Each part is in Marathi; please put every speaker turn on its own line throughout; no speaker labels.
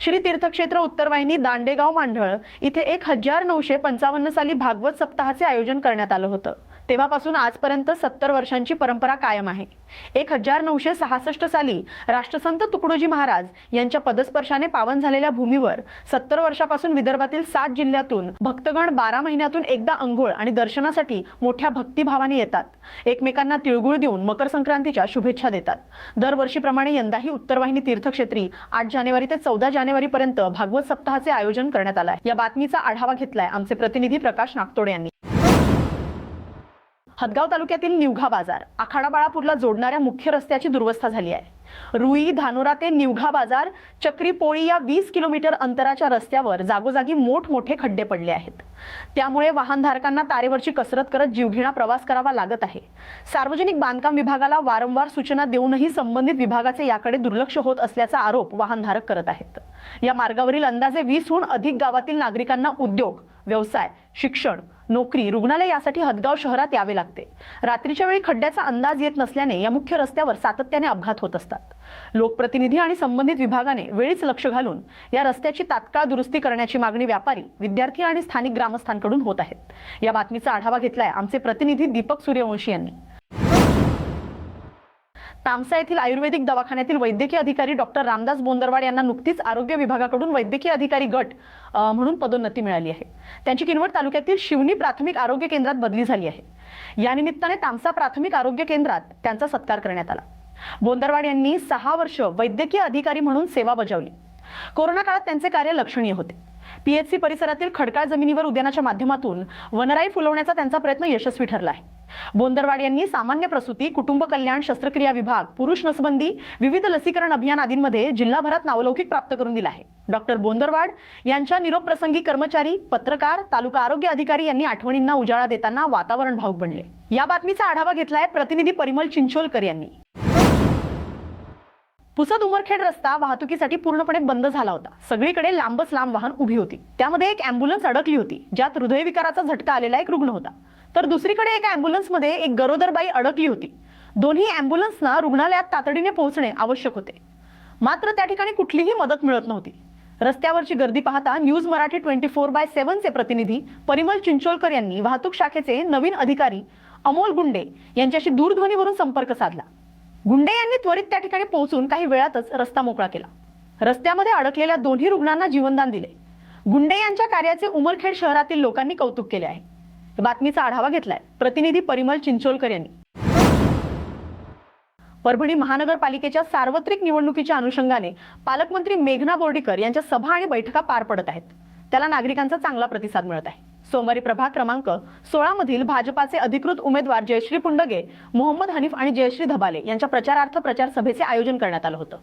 श्री तीर्थक्षेत्र उत्तरवाहिनी दांडेगाव मांढळ इथे 1955 साली भागवत सप्ताहाचे आयोजन करण्यात आलं होतं। तेव्हापासून आजपर्यंत 70 वर्षांची परंपरा कायम आहे। 1966 साली राष्ट्रसंत तुकडोजी महाराज यांच्या पदस्पर्शाने पावन झालेल्या भूमीवर 70 वर्षापासून विदर्भातील 7 जिल्ह्यातून भक्तगण 12 महिन्यातून एकदा अंघोळ आणि दर्शनासाठी मोठ्या भक्तिभावाने येतात। एकमेकांना तिळगुळ देऊन मकर संक्रांतीच्या शुभेच्छा देतात। दरवर्षीप्रमाणे यंदाही उत्तरवाहिनी तीर्थक्षेत्री 8 जानेवारी ते 14 जानेवारी पर्यंत भागवत सप्ताहाचे आयोजन करण्यात आले आहे। या बातमीचा आढावा घेतलाय आमचे प्रतिनिधी प्रकाश नागतोडे यांनी। हदगाव तालुक्यातील निवघा बाजार आखाडा बाळापूरला जोडणाऱ्या मुख्य रस्त्याची दुरवस्था झाली आहे। रुई धानोरा ते निवघा बाजार चक्री पोळी या 20 किलोमीटर अंतराच्या रस्त्यावर जागोजागी मोठमोठे खड्डे पडले आहेत। त्यामुळे वाहनधारकांना तारेवरची कसरत करत जीवघेणा प्रवास करावा लागत आहे। सार्वजनिक बांधकाम विभागाला वारंवार सूचना देऊनही संबंधित विभागाचे याकडे दुर्लक्ष होत असल्याचा आरोप वाहनधारक करत आहेत। या मार्गावरील अंदाजे 20हून अधिक गावातील नागरिकांना उद्योग, व्यवसाय, शिक्षण, नोकरी, रुग्णालय यासाठी हदगाव शहरात यावे लागते। रात्रीच्या वेळी खड्ड्याचा अंदाज येत नसल्याने या मुख्य रस्त्यावर सातत्याने अपघात होत असतात। लोकप्रतिनिधी आणि संबंधित विभागाने वेळीच लक्ष घालून या रस्त्याची तात्काळ दुरुस्ती करण्याची मागणी व्यापारी, विद्यार्थी आणि स्थानिक ग्रामस्थांकडून होत आहे। या बातमीचा आढावा घेतलाय आमचे प्रतिनिधी दीपक सूर्यवंशी यांनी। तामसा येथील आयुर्वेदिक दवाखान्यातील वैद्यकीय अधिकारी डॉक्टर रामदास बोंदरवाड यांना नुकतीच आरोग्य विभागाकडून वैद्यकीय अधिकारी गट म्हणून पदोन्नती मिळाली आहे। त्यांची किनवट तालुक्यातील शिवनी प्राथमिक आरोग्य केंद्रात बदली झाली आहे। या निमित्ताने तामसा प्राथमिक आरोग्य केंद्रात त्यांचा सत्कार करण्यात आला। बोंदरवाड यांनी 6 वर्ष वैद्यकीय अधिकारी म्हणून सेवा बजावली। कोरोना काळात त्यांचे कार्य लक्षणीय होते। पीएचसी परिसरातील खडकाळ जमिनीवर उद्यानाच्या माध्यमातून वनराई फुलवण्याचा त्यांचा प्रयत्न यशस्वी ठरला आहे। बोंदरवाड यांनी सामान्य प्रसूती, कुटुंब कल्याण, शस्त्रक्रिया विभाग, पुरुष नसबंदी, विविध लसीकरण अभियान आदींमध्ये जिल्हाभरात नावलौकिक प्राप्त करून दिला आहे। डॉक्टर बोंदरवाड यांच्या निरोप प्रसंगी कर्मचारी, पत्रकार, तालुका आरोग्य अधिकारी यांनी आठवणींना उजाळा देताना वातावरण भावुक बनले। या बातमीचा आढावा घेतलाय प्रतिनिधी परिमल चिंचोलकर यांनी। पुसद उमरखेड रस्ता वाहतुकीसाठी पूर्णपणे बंद झाला होता। सगळीकडे लांबच लांब वाहन उभी होती। त्यामध्ये एक ॲम्ब्युलन्स अडकली होती, ज्यात हृदयविकाराचा झटका आलेला एक रुग्ण होता। तर दुसरीकडे एक ॲम्ब्युलन्समध्ये एक गरोदर बाई अडकली होती। दोन्ही ॲम्ब्युलन्सना रुग्णालयात तातडीने पोहोचणे आवश्यक होते, मात्र त्या ठिकाणी कुठलीही मदत मिळत नव्हती। रस्त्यावरची गर्दी पाहता न्यूज मराठी 24/7 चे प्रतिनिधी परिमल चिंचोलकर यांनी वाहतूक शाखेचे नवीन अधिकारी अमोल गुंडे यांच्याशी दूरध्वनीवरून संपर्क साधला। गुंडे यांनी त्वरित त्या ठिकाणी पोहोचून काही वेळातच रस्ता मोकळा केला। रस्त्यामध्ये अडकलेल्या दोन्ही रुग्णांना जीवनदान दिले। गुंडे यांच्या कार्याचे उमरखेड शहरातील लोकांनी कौतुक केले आहे। बातमीचा आढावा घेतलाय प्रतिनिधी परिमल चिंचोलकर यांनी। परभणी महानगरपालिकेच्या सार्वत्रिक निवडणुकीच्या अनुषंगाने पालकमंत्री मेघना बोर्डीकर यांच्या सभा आणि बैठका पार पडत आहेत। त्याला नागरिकांचा चांगला प्रतिसाद मिळत आहे। सोमवारी प्रभाग क्रमांक 16 मधील भाजपाचे अधिकृत उमेदवार जयश्री पुंडगे, मोहम्मद हनीफ आणि जयश्री धबाले यांच्या प्रचारार्थ प्रचार सभेचे आयोजन करण्यात आलं होतं।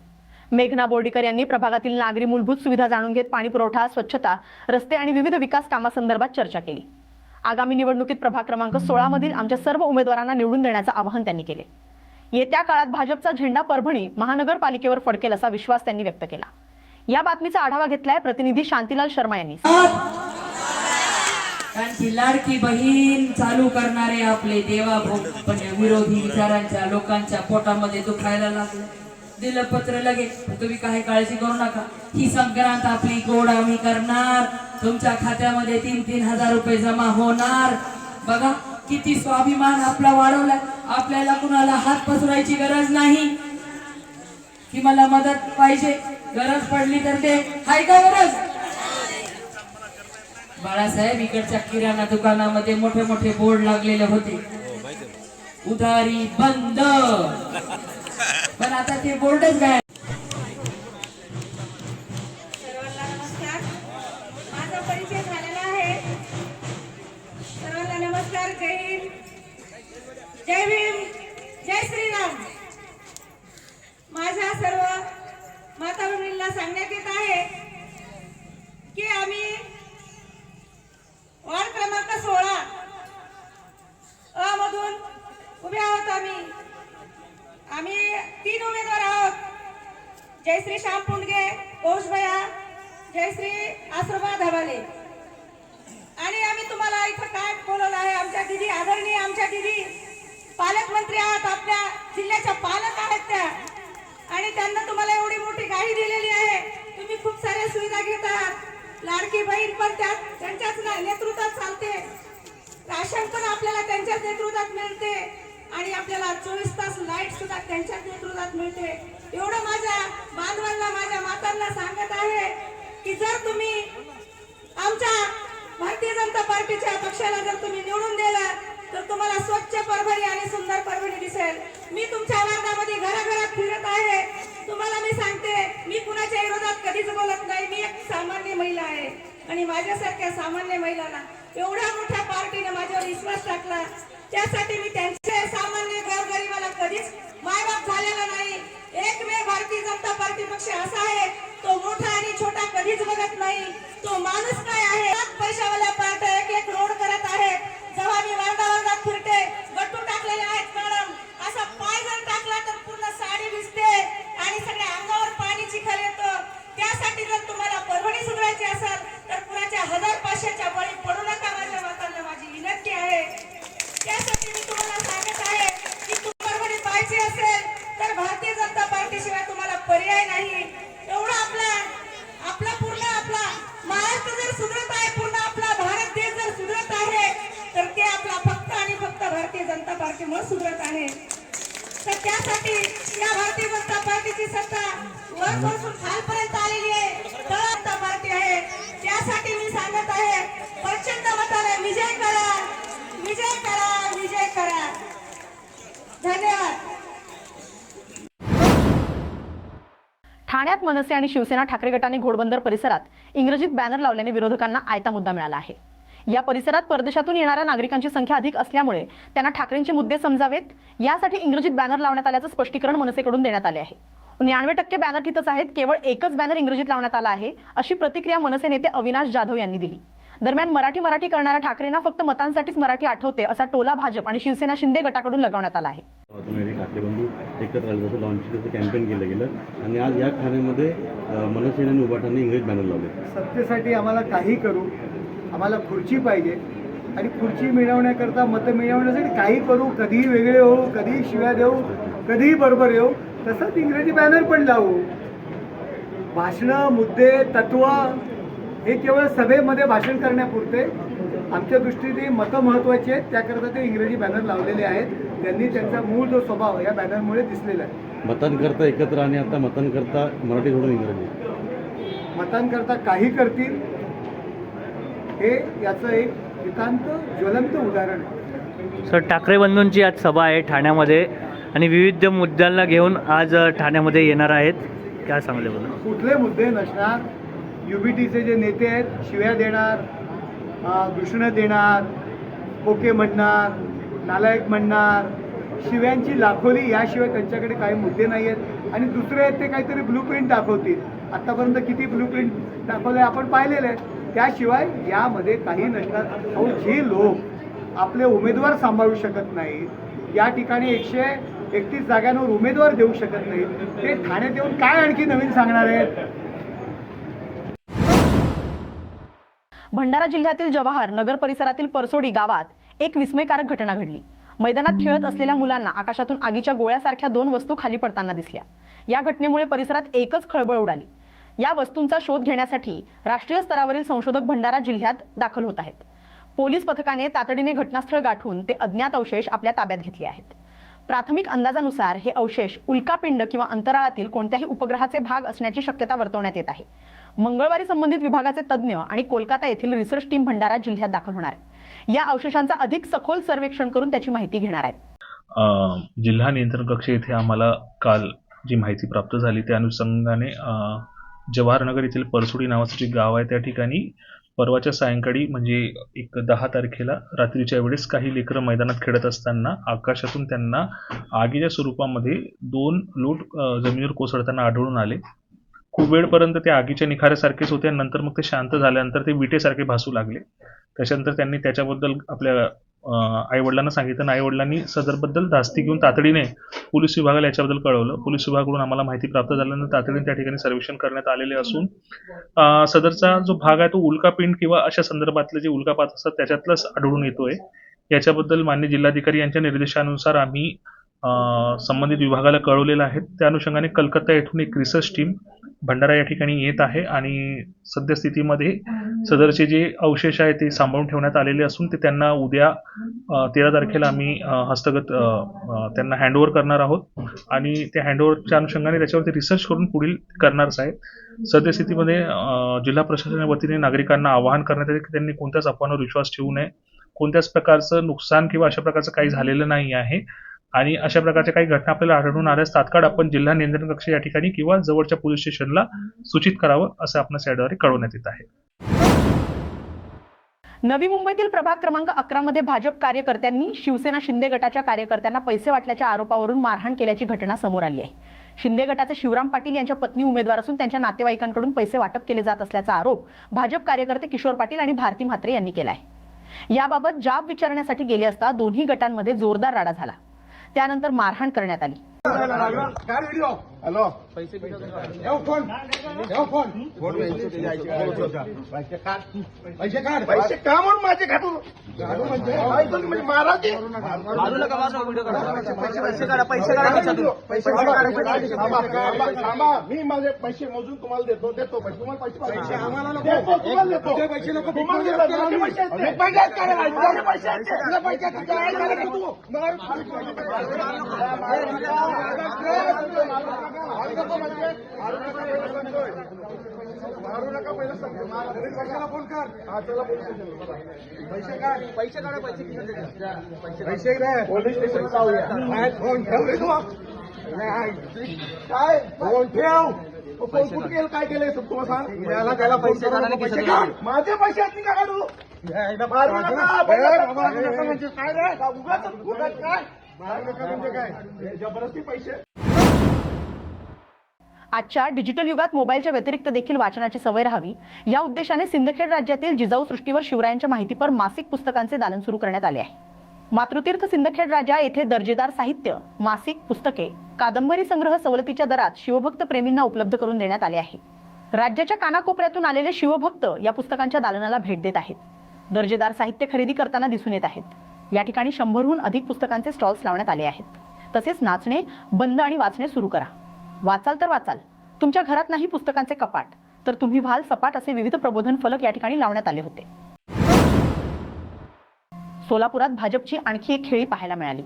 मेघना बोर्डीकर यांनी प्रभागातील नागरी मूलभूत सुविधा जाणून घेत पाणी पुरवठा, स्वच्छता, रस्ते आणि विविध विकास कामांसंदर्भात चर्चा केली। आगामी निवडणुकीत प्रभाग क्रमांक 16 मधील आमच्या सर्व उमेदवारांना निवडून देण्याचे आवाहन त्यांनी केले। येत्या काळात भाजपचा झेंडा परभणी महानगरपालिकेवर फडकेल असा विश्वास त्यांनी व्यक्त केला। या बातमीचा आढावा घेतलाय प्रतिनिधी शांतीलाल शर्मा यांनी।
त्यांची लाडकी बहीण चालू करणारे आपले देवाभोग पण विरोधी विचारांच्या लोकांच्या पोटामध्ये दुखायला लागले। दिलं पत्र लगेच, तुम्ही काही काळजी करू नका, ही संक्रांत आपली गोड आम्ही करणार, तुमच्या खात्यामध्ये 3-3 हजार रुपये जमा होणार। बघा किती स्वाभिमान आपला वाढवलाय। आपल्याला कुणाला हात पसरायची गरज नाही की मला मदत पाहिजे, गरज पडली तर ते हाय का गरज। बाळासाहेब इकडच्या किराणा दुकानामध्ये मोठे मोठे बोर्ड लागलेले होते, उधारी बंद, पण आता ते बोर्डच काय।
सर्वांना नमस्कार, माझा परिचय झालेला आहे। सर्वांना नमस्कार, जय हिंद, जय भीम, जय श्रीराम। माझ्या सर्व माता भगिनींना सांगण्यात येत आहे की आम्ही वार्ड क्रमांक 16 अ मधून उभे आहोत। आम्ही 3 उमेदवार आहोत, जयश्री श्याम पुंडगे, कौशभया, जयश्री आश्रबा धबाले। आणि आम्ही तुम्हाला इथं काय बोलवलं आहे, आमच्या दिदी, आदरणीय आमच्या दिदी पालकमंत्री आहात, आपल्या जिल्ह्याच्या पालक आहेत त्या, आणि त्यांना तुम्हाला एवढी मोठी गाडी दिलेली आहे। तुम्ही खूप साऱ्या सुविधा घेतात, लाडकी बहीण पण त्यांच्याच नेतृत्वात चालते, राशन पण आपल्याला त्यांच्याच नेतृत्वात मिळते आणि आपल्याला 24 तास लाईट सुद्धा त्यांच्याच नेतृत्वात मिळते. एवढं माझ्या बांधवांना, माझ्या मातांना सांगत आहे की जर तुम्ही आमच्या भारतीय जनता पार्टीच्या पक्षाला जर तुम्ही निवडून दिलं तर तुम्हाला स्वच्छ परभणी आणि सुंदर परभणी दिसेल. मी तुमच्या वार्डामध्ये घराघरात फिरत आहे. तुम्हाला मी सांगते, मी कुणाच्या विरोधात कधीच बोलत नाही. मी एक सामान्य महिला आहे आणि माझ्यासारख्या सामान्य महिलांना एवढ्या मोठ्या पार्टीने माझ्यावर विश्वास टाकला, त्यासाठी मी त्यांचे सामान्य गोरगरिबाला कधीच मायबाप झालेला नाही. एकमेव भारतीय जनता पार्टी पक्ष असा आहे, तो मोठा आणि छोटा कधीच बघत नाही. तो माणूस काय आहे, पैशावाल्या पार्ट्या एक एक रोड करत आहेत. जेव्हा मी वार्डात फिरते, गट्टू टाकलेले आहेत मॅडम, असा पाय जर टाकला तर पूर्ण साडी भिजते आणि सगळ्या अंगावर पाणी चिखल येतं. त्यासाठी जर तुम्हाला परभणी सुधारायची असेल तर कुणाच्या 1000-500च्या बळी पडू नका. माझ्या मातांना माझी विनंती आहे. त्यासाठी मी तुम्हाला सांगत आहे की तुम्हाला परभणी पाहिजे असेल तर भारतीय जनता पार्टीशिवाय तुम्हाला पर्याय नाही. एवढा आपला पूर्ण आपला महाराष्ट्र जर सुधरत आहे, पूर्ण आपला भारत देश जर सुधरत आहे तर ते आपला फक्त आणि फक्त भारतीय जनता पार्टीमुळे सुधरत आहे. तर त्यासाठी या भारतीय जनता पार्टीची सत्ता वरपासून खालपर्यंत आलेली आहे. जनता पार्टी आहे. त्यासाठी मी सांगत आहे, प्रचंड मताने विजय करा, विजय करा, विजय करा. धन्यवाद.
ठाण्यात मनसे आणि शिवसेना ठाकरे गटाने घोडबंदर परिसरात इंग्रजीत बॅनर लावल्याने विरोधकांना आयता मुद्दा मिळाला आहे. या परिसरात परदेशातून येणाऱ्या नागरिकांची संख्या अधिक असल्यामुळे त्यांना ठाकरेंचे मुद्दे समजावेत यासाठी इंग्रजीत बॅनर लावण्यात आल्याचं स्पष्टीकरण मनसेकडून देण्यात आले आहे. 99% बॅनर तिथंच आहेत, केवळ एकच बॅनर इंग्रजीत लावण्यात आला आहे, अशी प्रतिक्रिया मनसे नेते अविनाश जाधव यांनी दिली. दरम्यान मराठी करणाऱ्या ठाकरेंना फक्त मतांसाठीच मराठी आठवते असा टोला भाजप आणि शिवसेना शिंदे गटाकडून लगावण्यात आला आहे.
एकत्र आलं जसं लॉन्चिंग कॅम्पेन केलं गेलं आणि आज या ठाण्यामध्ये मनसे आणि उभाटांनी इंग्रज बॅनर लावले.
सत्तेसाठी आम्हाला काही करू, आम्हाला खुर्ची पाहिजे आणि खुर्ची मिळवण्याकरता, मतं मिळवण्यासाठी काही करू, कधीही वेगळे होऊ, कधीही शिव्या देऊ, कधीही बरोबर येऊ, तसंच इंग्रजी बॅनर पण लावू. भाषणं, मुद्दे, तत्व हे केवळ सभेमध्ये भाषण करण्यापुरते. आमच्या दृष्टीने मतं महत्त्वाची आहेत, त्याकरता ते इंग्रजी बॅनर लावलेले आहेत. त्यांनी त्यांचा मूळ जो स्वभाव या बॅनरमुळे दिसलेला आहे.
मतांकरता एकत्र आणि आता मतांकरता मराठी सोडून इंग्रजी.
मतांकरता काही करतील हे याचं एक नितांत ज्वलंत उदाहरण आहे.
सर, ठाकरे बंधूंची आज सभा आहे ठाण्यामध्ये आणि विविध मुद्द्यांना घेऊन आज ठाण्यामध्ये येणार आहेत. काय सांगले बघा?
कुठले मुद्दे नसणार. युबीटीचे जे नेते आहेत शिव्या देणार, दूषणं देणार, पोके म्हणणार, नालायक म्हणणार, शिव्यांची लाखोली, याशिवाय त्यांच्याकडे काही मुद्दे नाही आहेत. आणि दुसरे आहेत ते काहीतरी ब्लूप्रिंट दाखवतील. आत्तापर्यंत किती ब्लूप्रिंट दाखवले आपण पाहिलेले आहेत. त्याशिवाय यामध्ये काही नसणार. अहो, जे लोक आपले उमेदवार सांभाळू शकत नाहीत, या ठिकाणी 131 जागांवर उमेदवार देऊ शकत नाहीत, ते ठाण्यात येऊन काय आणखी नवीन सांगणार आहेत?
भंडारा जिल्ह्यातील जवाहर नगर परिसरातील परसोडी गावात एक विस्मयकारक घटना घडली. मैदानात खेळत असलेल्या मुलांना आकाशातून आगीच्या गोळ्यासारख्या 2 वस्तू खाली पडताना दिसल्या. या घटनेमुळे परिसरात एकच खळबळ उडाली. या वस्तूंचा शोध घेण्यासाठी राष्ट्रीय स्तरावरील संशोधक भंडारा जिल्ह्यात दाखल होत आहेत. पोलीस पथकाने तातडीने घटनास्थळ गाठून ते अज्ञात अवशेष आपल्या ताब्यात घेतले आहेत. प्राथमिक अंदाजानुसार हे अवशेष उल्कापिंड किंवा अंतराळातील कोणत्याही उपग्रहाचे भाग असण्याची शक्यता वर्तवण्यात येत आहे. मंगळवारी संबंधित विभागाचे तज्ज्ञ आणि कोलकाता येथील रिसर्च टीम भंडारा जिल्ह्यात दाखल होणार आहे. या अवशेषांचा अधिक सखोल सर्वेक्षण करून त्याची माहिती घेणार आहेत.
जिल्हा नियंत्रण कक्ष येथे आम्हाला काल जी माहिती प्राप्त झाली त्या अनुषंगाने जवाहरनगर येथील परसोडी नावाचं जे गाव आहे त्या ठिकाणी परवाच्या सायंकाळी म्हणजे 10 तारखेला रात्रीच्या वेळेस काही लेकरं मैदानात खेळत असताना आकाशातून त्यांना आगीच्या स्वरूपामध्ये 2 लोट जमिनीवर कोसळताना आढळून आले. खूप वेळपर्यंत ते आगीच्या निखाऱ्यासारखेच होते आणि नंतर मग ते शांत झाल्यानंतर ते विटेसारखे भासू लागले. त्याच्यानंतर त्यांनी त्याच्याबद्दल आपल्या आईवडिलांना सांगितलं आणि आईवडिलांनी सदरबद्दल धास्ती घेऊन तातडीने पोलीस विभागाला याच्याबद्दल कळवलं. पोलीस विभागाकडून आम्हाला माहिती प्राप्त झाल्यानंतर तातडीने त्या ठिकाणी सर्वेक्षण करण्यात आलेले असून सदरचा जो भाग आहे तो उल्कापिंड किंवा अशा संदर्भातले जे उल्कापात असतात त्याच्यातलंच आढळून येतोय. याच्याबद्दल माननीय जिल्हाधिकारी यांच्या निर्देशानुसार आम्ही संबंधित विभागाला कळवलेलं आहे. त्या अनुषंगाने कलकत्ता येथून एक रिसर्च टीम भंडारा या ठिकाणी येत आहे आणि सद्यस्थितीमध्ये सदरचे जे अवशेष आहेत ते सांभाळून ठेवण्यात आलेले असून ते त्यांना उद्या 13 तारखेला आम्ही हस्तगत त्यांना हँडओव्हर करणार आहोत आणि त्या हँडओव्हरच्या अनुषंगाने त्याच्यावरती रिसर्च करून पुढील करणारच आहे. सद्यस्थितीमध्ये जिल्हा प्रशासनाच्या वतीने नागरिकांना आवाहन करण्यात येते की त्यांनी कोणत्याच अफवांवर विश्वास ठेवू नये. कोणत्याच प्रकारचं नुकसान किंवा अशा प्रकारचं काही झालेलं नाही आहे आणि अशा प्रकारच्या काही घटना आपल्याला आढळून आल्यास तात्काळ आपण जिल्हा नियंत्रण कक्ष या ठिकाणी किंवा जवळच्या पोलीस स्टेशनला सूचित करावं असं आपल्या याद्वारे कळवण्यात येत आहे.
नवी मुंबईतील प्रभाग क्रमांक 11 मध्ये भाजप कार्यकर्त्यांनी शिवसेना शिंदे गटाच्या कार्यकर्त्यांना पैसे वाटल्याच्या आरोपावरून मारहाण केल्याची घटना समोर आली आहे. शिंदे गटाचे शिवराम पाटील यांच्या पत्नी उमेदवार असून त्यांच्या नातेवाईकांकडून पैसे वाटप केले जात असल्याचा आरोप भाजप कार्यकर्ते किशोर पाटील आणि भारती म्हात्रे यांनी केला आहे. याबाबत जाब विचारण्यासाठी गेले असता दोन्ही गटांमध्ये जोरदार राडा झाला. त्यानंतर मारहाण करण्यात आली.
पैसे का म्हणून माझे घालू म्हणजे महाराज मी माझे पैसे मोजून तुम्हाला देतो पैसे तुम्हाला पैसे आम्हाला पैसे मारू नका. पहिला कशाला फोन कर. पैसे काय पैसे पोलीस स्टेशन जाऊया. फोन ठेव रे तू. काय फोन ठेव. फोन कुठे केलं काय केलंय तुम्हाला सांग. याला त्याला पैसे काढ. माझे पैसे आहेत मी का काढू. मारू नका म्हणजे काय रे उगाच काय मारू नका म्हणजे काय जबरदस्ती पैसे.
आजच्या डिजिटल युगात मोबाईलच्या व्यतिरिक्त देखील वाचनाची सवय राहावी या उद्देशाने सिंदखेड राज्यातील जिजाऊ सृष्टीवर शिवरायांच्या माहितीपर मासिक पुस्तकांचे दालन सुरू करण्यात आले आहे. मातृतीर्थ सिंदखेड राजा येथे दर्जेदार साहित्य, मासिक, पुस्तके, कादंबरी संग्रह सवलतीच्या दरात शिवभक्त प्रेमींना उपलब्ध करून देण्यात आले आहे. राज्याच्या कानाकोपऱ्यातून आलेले शिवभक्त या पुस्तकांच्या दालनाला भेट देत आहेत. दर्जेदार साहित्य खरेदी करताना दिसून येत आहेत. या ठिकाणी 100हून अधिक पुस्तकांचे स्टॉल्स लावण्यात आले आहेत. तसेच नाचणे बंद आणि वाचणे सुरू करा. वाचाल तर वाचाल. तुमच्या घरात नाही पुस्तकांचे कपाट तर तुम्ही व्हाल सपाट असे विविध प्रबोधन फलक या ठिकाणी लावण्यात आले होते. सोलापुरात भाजपची आणखी एक खेळी पाहायला मिळाली.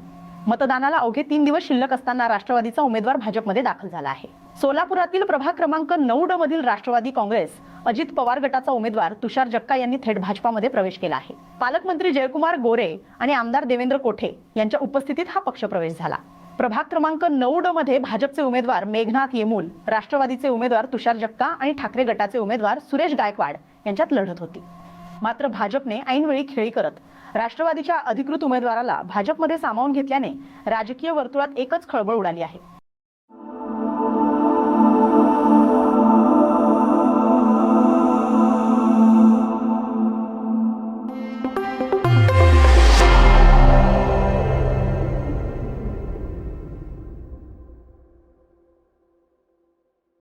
मतदानाला अवघे 3 दिवस शिल्लक असताना राष्ट्रवादीचा उमेदवार भाजपमध्ये दाखल झाला आहे. सोलापुरातील प्रभाग क्रमांक 9 मधील राष्ट्रवादी काँग्रेस अजित पवार गटाचा उमेदवार तुषार जक्का यांनी थेट भाजपामध्ये प्रवेश केला आहे. पालकमंत्री जयकुमार गोरे आणि आमदार देवेंद्र कोठे यांच्या उपस्थितीत हा पक्ष प्रवेश झाला. प्रभाग क्रमांक 9 मध्ये भाजपचे उमेदवार मेघनाथ येमूल, राष्ट्रवादीचे उमेदवार तुषार जक्का आणि ठाकरे गटाचे उमेदवार सुरेश गायकवाड यांच्यात लढत होती. मात्र भाजपने ऐनवेळी खेळी करत राष्ट्रवादीच्या अधिकृत उमेदवाराला भाजपमध्ये सामावून घेतल्याने राजकीय वर्तुळात एकच खळबळ उडाली आहे.